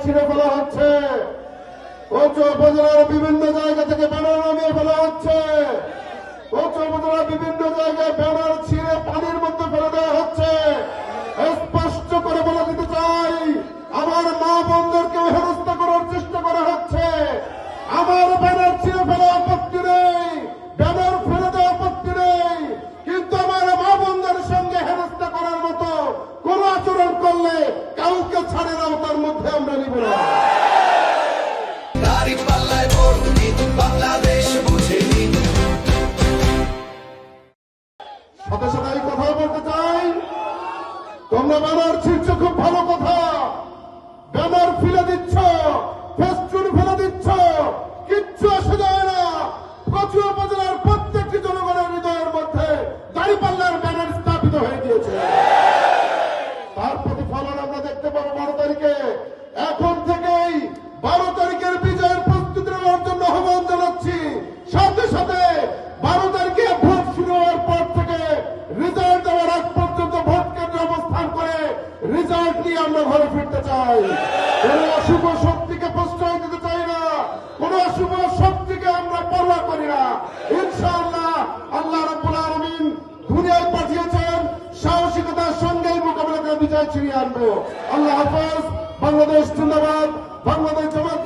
ছিঁড়ে ফেলা হচ্ছে, কচুয়া উপজেলার বিভিন্ন জায়গা থেকে ব্যানার নামিয়ে ফেলা হচ্ছে, কচুয়া উপজেলার বিভিন্ন জায়গায় ব্যানার ছিঁড়ে পানির মধ্যে ফেলে দেওয়া হচ্ছে। স্পষ্ট করে বলে দিতে চাই, আমার মা বোনদেরকেও হেনস্থা করার চেষ্টা করা হচ্ছে। আমার ব্যানার ছিঁড়ে ফেলা আপত্তি নেই, ব্যানার ফেলে দেওয়া আপত্তি নেই, কিন্তু আমার মা বোনদের সঙ্গে হেনস্থা করার মতো কোন আচরণ করলে কাউকে ছাড়ে না, তার মধ্যে আমরা নিব না। সাথে সাথে এই কথা বলতে চাই, তোমরা ব্যানার ছিঁড়ছ খুব ভালো কথা, ব্যানার ফেলে দিচ্ছ, ফেস্টুন ফেলে দিচ্ছ, কিচ্ছু আসে যায় না। কচুয়া উপজেলার প্রত্যেকটি জনগণের হৃদয়ের মধ্যে দাঁড়িপাল্লার ব্যানার স্থাপিত হয়ে গিয়েছে। তার প্রতিফলন আমরা দেখতে পাবো 12 তারিখে। এখন থেকেই 12 তারিখের বিজয়ের প্রস্তুতি নেওয়ার জন্য আহ্বান জানাচ্ছি। সাথে সাথে 12 তারিখে ভোট শুরু হওয়ার পর থেকে রেজাল্ট দেওয়ার আগ পর্যন্ত ভোট কেন্দ্রে অবস্থান করে রেজাল্ট নিয়ে আমরা ঘরে ফিরতে চাই। কোন অশুভ শক্তিকে প্রশ্রয় দিতে চাই না, কোন অশুভ শক্তিকে আমরা পরোয়া করি না। ইনশাআল্লাহ আল্লাহ রাব্বুল আলামিন দুনিয়ায় পাঠিয়েছেন, সাহসিকতার সঙ্গেই মোকাবিলা করে বিজয় ছিনিয়ে আনবো। আল্লাহ হাফেজ। বাংলাদেশ জিন্দাবাদ। বাংলাদেশ জামাত